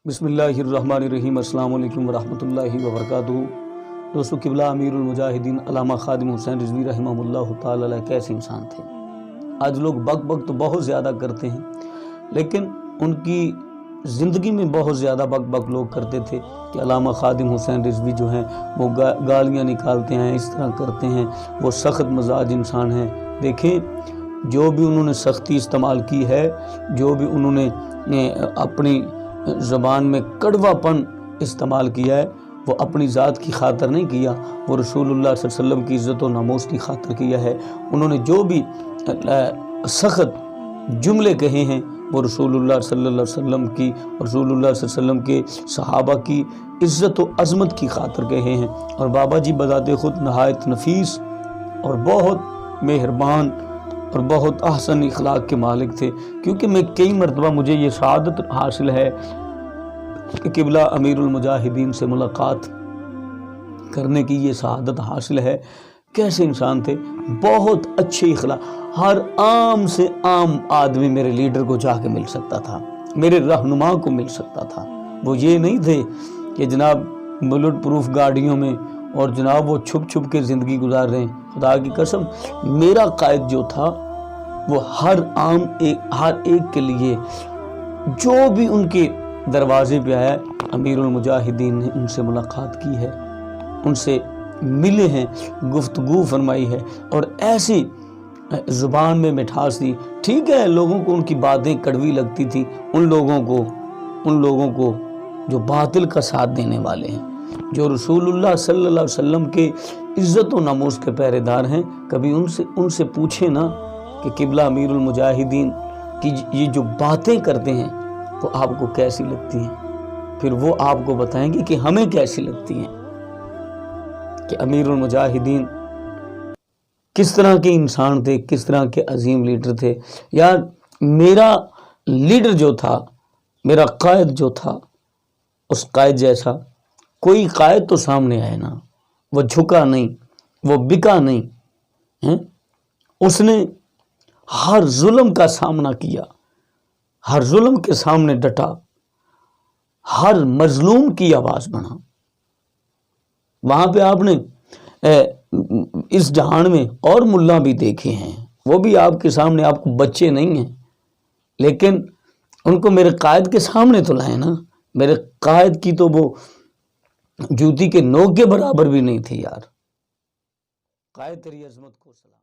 بسم اللہ الرحمن الرحیم۔ السلام علیکم ورحمۃ اللہ وبرکاتہ۔ دوستو، قبلہ امیر المجاہدین علامہ خادم حسین رضوی رحمہ اللہ تعالی علیہ کیسے انسان تھے۔ آج لوگ بک بک تو بہت زیادہ کرتے ہیں، لیکن ان کی زندگی میں بہت زیادہ بک بک لوگ کرتے تھے کہ علامہ خادم حسین رضوی جو ہیں وہ گالیاں نکالتے ہیں، اس طرح کرتے ہیں، وہ سخت مزاج انسان ہیں۔ دیکھیں، جو بھی انہوں نے سختی استعمال کی ہے، جو بھی انہوں نے اپنی زبان میں کڑوا پن استعمال کیا ہے، وہ اپنی ذات کی خاطر نہیں کیا، وہ رسول اللہ صلی اللہ علیہ وسلم کی عزت و ناموس کی خاطر کیا ہے۔ انہوں نے جو بھی سخت جملے کہے ہیں، وہ رسول اللہ صلی اللہ علیہ وسلم کی، رسول اللہ صلی اللہ علیہ وسلم کے صحابہ کی عزت و عظمت کی خاطر کہے ہیں۔ اور بابا جی بذات خود نہایت نفیس اور بہت مہربان اور بہت احسن اخلاق کے مالک تھے، کیونکہ میں کئی مرتبہ مجھے یہ سعادت حاصل ہے کہ قبلہ امیر المجاہدین سے ملاقات کرنے کی یہ سعادت حاصل ہے۔ کیسے انسان تھے، بہت اچھے اخلاق۔ ہر عام سے عام آدمی میرے لیڈر کو جا کے مل سکتا تھا، میرے رہنما کو مل سکتا تھا۔ وہ یہ نہیں تھے کہ جناب بلٹ پروف گاڑیوں میں اور جناب وہ چھپ چھپ کے زندگی گزار رہے ہیں۔ خدا کی قسم، میرا قائد جو تھا وہ ہر ایک کے لیے جو بھی ان کے دروازے پہ آیا، امیر المجاہدین نے ان سے ملاقات کی ہے، ان سے ملے ہیں، گفتگو فرمائی ہے، اور ایسی زبان میں مٹھاس تھی۔ ٹھیک ہے، لوگوں کو ان کی باتیں کڑوی لگتی تھی، ان لوگوں کو جو باطل کا ساتھ دینے والے ہیں، جو رسول اللہ صلی اللہ علیہ وسلم کے عزت و ناموس کے پہرے دار ہیں۔ کبھی ان سے پوچھیں نا کہ قبلہ امیر المجاہدین کی یہ جو باتیں کرتے ہیں وہ آپ کو کیسی لگتی ہیں، پھر وہ آپ کو بتائیں گے کہ ہمیں کیسی لگتی ہیں، کہ امیر المجاہدین کس طرح کے انسان تھے، کس طرح کے عظیم لیڈر تھے۔ یار، میرا لیڈر جو تھا، میرا قائد جو تھا، اس قائد جیسا کوئی قائد تو سامنے آئے نا۔ وہ جھکا نہیں، وہ بکا نہیں، اس نے ہر ظلم کا سامنا کیا، ہر ظلم کے سامنے ڈٹا، ہر مظلوم کی آواز بنا۔ وہاں پہ آپ نے اس جہان میں اور ملا بھی دیکھے ہیں، وہ بھی آپ کے سامنے، آپ کو بچے نہیں ہیں، لیکن ان کو میرے قائد کے سامنے تو لائے نا۔ میرے قائد کی تو وہ جوتی کے نوک کے برابر بھی نہیں تھی۔ یار، قائد تیری عظمت کو سلام۔